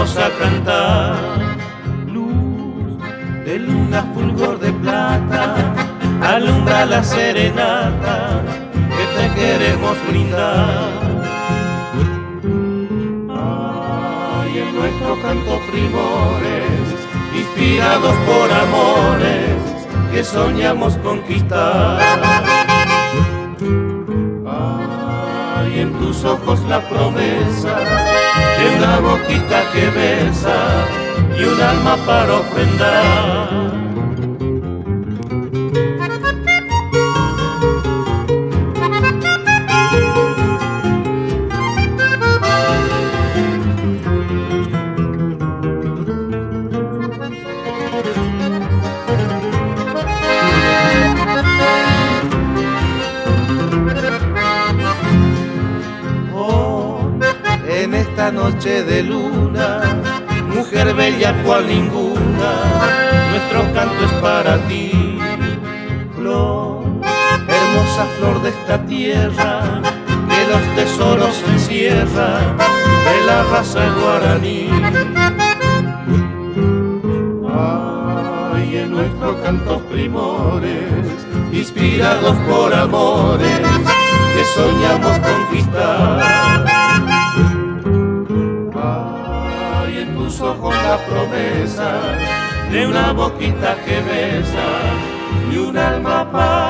vamos a cantar. Luz de luna, fulgor de plata, alumbra la serenata que te queremos brindar. Ay, en nuestro canto primores, inspirados por amores que soñamos conquistar. Ay, en tus ojos la promesa de una boquita que besa y un alma para ofrendar. En esta noche de luna, mujer bella cual ninguna, nuestro canto es para ti. Flor, hermosa flor de esta tierra, que los tesoros encierra de la raza guaraní. Ay, en nuestros cantos primores, inspirados por amores que soñamos conquistar. Ojos la promesa de una boquita que besa y un alma para